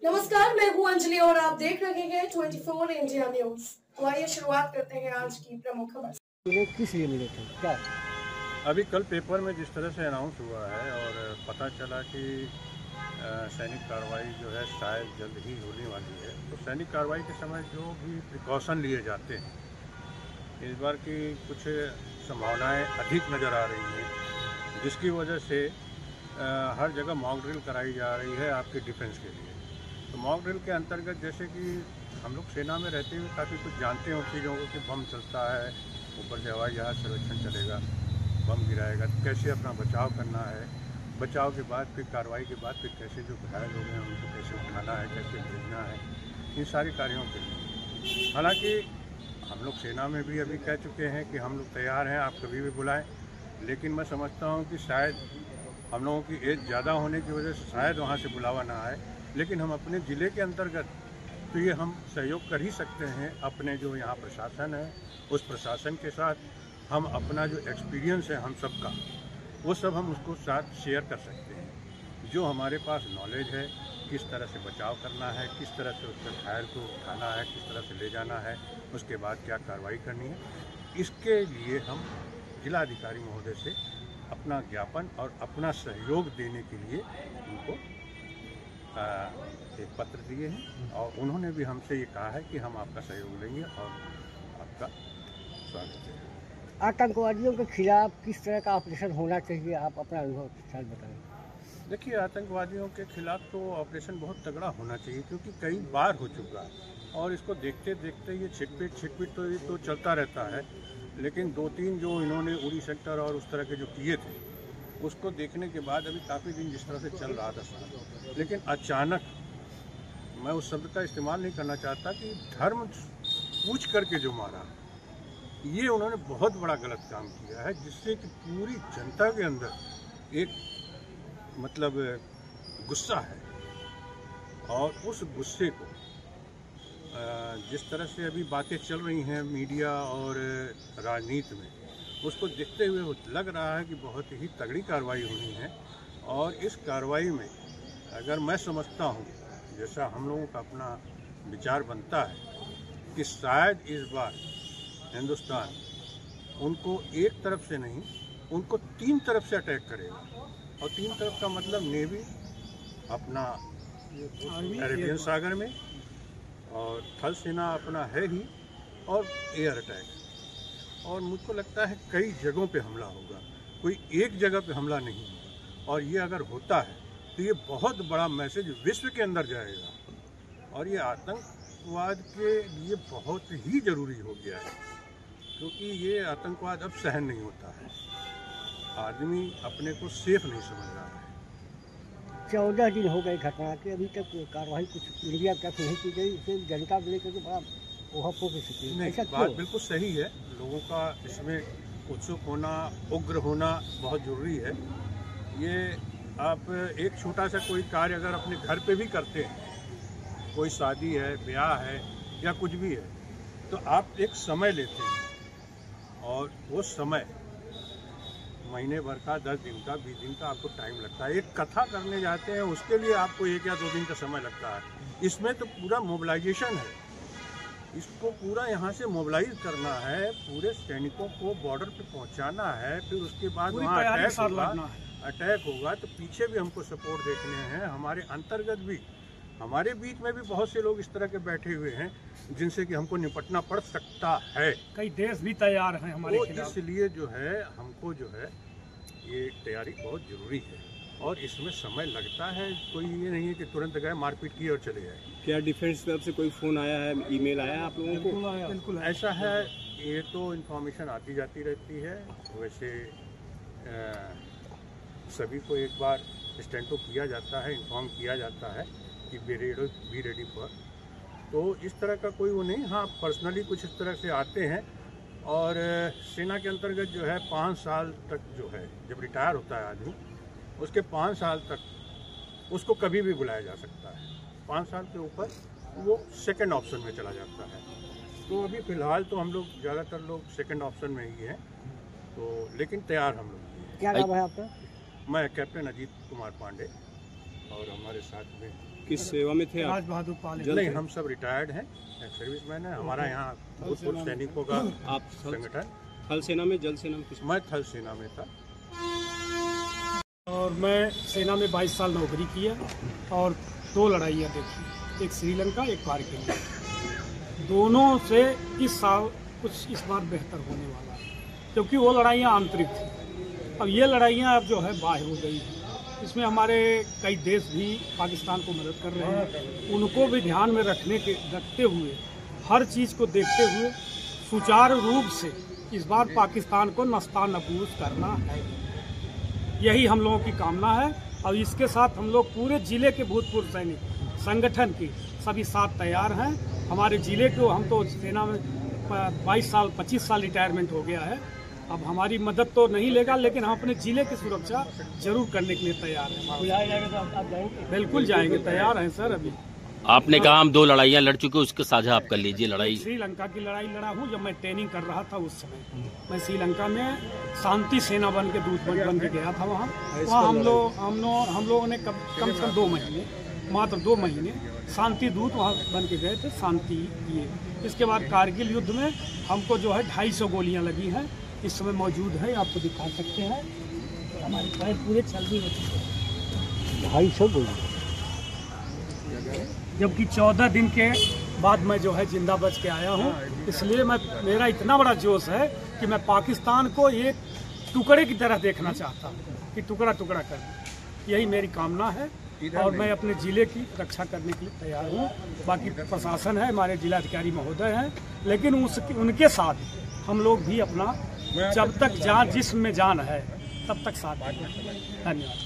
नमस्कार, मैं हूं अंजलि और आप देख रहे हैं 24 इंडिया न्यूज। तो आइए शुरुआत करते हैं आज की प्रमुख खबर से। किस लिए मिले थे क्या? अभी कल पेपर में जिस तरह से अनाउंस हुआ है और पता चला कि सैनिक कार्रवाई जो है शायद जल्द ही होने वाली है, तो सैनिक कार्रवाई के समय जो भी प्रिकॉशन लिए जाते हैं, इस बार की कुछ संभावनाएं अधिक नज़र आ रही हैं, जिसकी वजह से हर जगह मॉक ड्रिल कराई जा रही है आपके डिफेंस के लिए। तो मॉक ड्रिल के अंतर्गत जैसे कि हम लोग सेना में रहते हुए काफ़ी कुछ जानते हैं उन चीज़ों को कि बम चलता है, ऊपर से हवाई जहाज़ सर्वेक्षण चलेगा, बम गिराएगा, तो कैसे अपना बचाव करना है, बचाव के बाद फिर कार्रवाई के बाद फिर कैसे जो घायल लोग हैं उनको कैसे उठाना है, कैसे भेजना है, इन सारी कार्यों के लिए। हालांकि हम लोग सेना में भी अभी कह चुके हैं कि हम लोग तैयार हैं, आप कभी भी बुलाएं, लेकिन मैं समझता हूं कि शायद हम लोगों की एज ज़्यादा होने की वजह से शायद वहाँ से बुलावा ना आए, लेकिन हम अपने ज़िले के अंतर्गत तो ये हम सहयोग कर ही सकते हैं। अपने जो यहाँ प्रशासन है उस प्रशासन के साथ हम अपना जो एक्सपीरियंस है हम सबका, वो सब हम उसको साथ शेयर कर सकते हैं। जो हमारे पास नॉलेज है, किस तरह से बचाव करना है, किस तरह से उसके घायल को उठाना है, किस तरह से ले जाना है, उसके बाद क्या कार्रवाई करनी है, इसके लिए हम जिलाधिकारी महोदय से अपना ज्ञापन और अपना सहयोग देने के लिए उनको एक पत्र दिए हैं और उन्होंने भी हमसे ये कहा है कि हम आपका सहयोग लेंगे और आपका स्वागत है। आतंकवादियों के खिलाफ किस तरह का ऑपरेशन होना चाहिए, आप अपना अनुभव के साथ बताएं। देखिए, आतंकवादियों के खिलाफ तो ऑपरेशन बहुत तगड़ा होना चाहिए, क्योंकि कई बार हो चुका है और इसको देखते देखते ये छिटपिट तो ये तो चलता रहता है। लेकिन 2-3 जो इन्होंने उड़ी सेक्टर और उस तरह के जो किए थे, उसको देखने के बाद अभी काफ़ी दिन जिस तरह से चल रहा था साथ, लेकिन अचानक, मैं उस शब्द का इस्तेमाल नहीं करना चाहता कि धर्म पूछ करके जो मारा, ये उन्होंने बहुत बड़ा गलत काम किया है, जिससे कि पूरी जनता के अंदर एक मतलब गुस्सा है और उस गुस्से को जिस तरह से अभी बातें चल रही हैं मीडिया और राजनीति में, उसको देखते हुए वो लग रहा है कि बहुत ही तगड़ी कार्रवाई होनी है। और इस कार्रवाई में अगर मैं समझता हूँ, जैसा हम लोगों का अपना विचार बनता है कि शायद इस बार हिंदुस्तान उनको एक तरफ से नहीं, उनको 3 तरफ से अटैक करेगा। और 3 तरफ का मतलब नेवी अपना अरेबियन सागर में, और थल सेना अपना है ही, और एयर अटैक। और मुझको लगता है कई जगहों पे हमला होगा, कोई एक जगह पे हमला नहीं होगा। और ये अगर होता है तो ये बहुत बड़ा मैसेज विश्व के अंदर जाएगा और ये आतंकवाद के लिए बहुत ही ज़रूरी हो गया है, क्योंकि ये आतंकवाद अब सहन नहीं होता है। आदमी अपने को सेफ नहीं समझ रहा है। 14 दिन हो गए घटना के, अभी तक कार्रवाई कुछ मीडिया तक नहीं की गई, इसे जनता को लेकर के बड़ा ओहापोह की स्थिति है। नहीं, बात बिल्कुल सही है, लोगों का इसमें उत्सुक होना, उग्र होना बहुत ज़रूरी है। ये आप एक छोटा सा कोई कार्य अगर अपने घर पे भी करते हैं, कोई शादी है, ब्याह है या कुछ भी है, तो आप एक समय लेते हैं और वो समय महीने भर का, 10 दिन का, 20 दिन का आपको टाइम लगता है। एक कथा करने जाते हैं उसके लिए आपको 1 या 2 दिन का समय लगता है। इसमें तो पूरा मोबिलाइजेशन है, इसको पूरा यहाँ से मोबिलाइज करना है, पूरे सैनिकों को बॉर्डर पे पहुँचाना है, फिर उसके बाद वहाँ अटैक होगा तो पीछे भी हमको सपोर्ट देखने हैं, हमारे अंतर्गत भी, हमारे बीच में भी बहुत से लोग इस तरह के बैठे हुए हैं जिनसे कि हमको निपटना पड़ सकता है। कई देश भी तैयार हैं हमारे खिलाफ। इसलिए जो है हमको जो है ये तैयारी बहुत ज़रूरी है और इसमें समय लगता है। कोई ये नहीं है कि तुरंत गए, मारपीट की और चले गए। क्या डिफेंस तरफ से कोई फ़ोन आया है, ईमेल आया है आप लोगों को? बिल्कुल ऐसा है, ये तो इन्फॉर्मेशन आती जाती रहती है। वैसे सभी को एक बार स्टैंड तो किया जाता है, इन्फॉर्म किया जाता है कि बी रेडी फॉर। तो इस तरह का कोई वो नहीं। हाँ, पर्सनली कुछ इस तरह से आते हैं। और सेना के अंतर्गत जो है 5 साल तक जो है, जब रिटायर होता है आदमी, उसके 5 साल तक उसको कभी भी बुलाया जा सकता है। 5 साल के ऊपर वो सेकंड ऑप्शन में चला जाता है। तो अभी फ़िलहाल तो हम लोग ज़्यादातर लोग सेकंड ऑप्शन में ही हैं, तो लेकिन तैयार हम लोग। क्या नाम है आपका? मैं कैप्टन अजीत कुमार पांडे और हमारे साथ में किस सेवा में थे आप? राज बहादुर पाल नहीं, हम सब रिटायर्ड हैं, सर्विसमैन है। हमारा यहाँ भूतपूर्व सैनिकों का आप संगठन। थल सेना में, जल सेना में किस? मैं थल सेना में था। और मैं सेना में 22 साल नौकरी की है और 2 लड़ाइयाँ देखी, एक श्रीलंका, एक कारगिल। दोनों से इस साल कुछ इस बार बेहतर होने वाला है, क्योंकि वो लड़ाइयाँ आंतरिक थी। अब ये लड़ाइयाँ अब जो है बाहर हो गई हैं। इसमें हमारे कई देश भी पाकिस्तान को मदद कर रहे हैं। उनको भी ध्यान में रखते हुए, हर चीज़ को देखते हुए सुचारू रूप से इस बार पाकिस्तान को नस्तानबूज करना है। यही हम लोगों की कामना है। और इसके साथ हम लोग पूरे जिले के भूतपूर्व सैनिक संगठन के सभी साथ तैयार हैं। हमारे जिले को, हम तो सेना में 25 साल रिटायरमेंट हो गया है। अब हमारी मदद तो नहीं लेगा, लेकिन हम अपने जिले की सुरक्षा जरूर करने के लिए तैयार हैं। बिल्कुल जाएंगे, तैयार हैं सर। अभी आपने कहा हम 2 लड़ाइयाँ लड़ चुके, उसके साझा आप कर लीजिए। लड़ाई श्रीलंका की लड़ाई लड़ा हूँ। जब मैं ट्रेनिंग कर रहा था उस समय मैं श्रीलंका में शांति सेना बन के दूत बन के गया था। वहाँ हम लोगों ने कम से कम 2 महीने, मात्र 2 महीने शांति दूत वहाँ बन के गए थे, शांति ये। इसके बाद कारगिल युद्ध में हमको जो है 250 गोलियाँ लगी हैं। इस समय मौजूद है, आपको दिखा सकते हैं। हमारे पैर पूरे चल भी हो चुके हैं। 250 गोली, जबकि 14 दिन के बाद मैं जो है जिंदा बच के आया हूँ। इसलिए मेरा इतना बड़ा जोश है कि मैं पाकिस्तान को एक टुकड़े की तरह देखना चाहता हूँ, कि टुकड़ा टुकड़ा कर दूं। यही मेरी कामना है और मैं अपने ज़िले की रक्षा करने के लिए तैयार हूँ। बाकी प्रशासन है, हमारे जिलाधिकारी महोदय हैं, लेकिन उनके साथ हम लोग भी अपना, जब तक जान जिस्म में जान है तब तक साथ देंगे। धन्यवाद।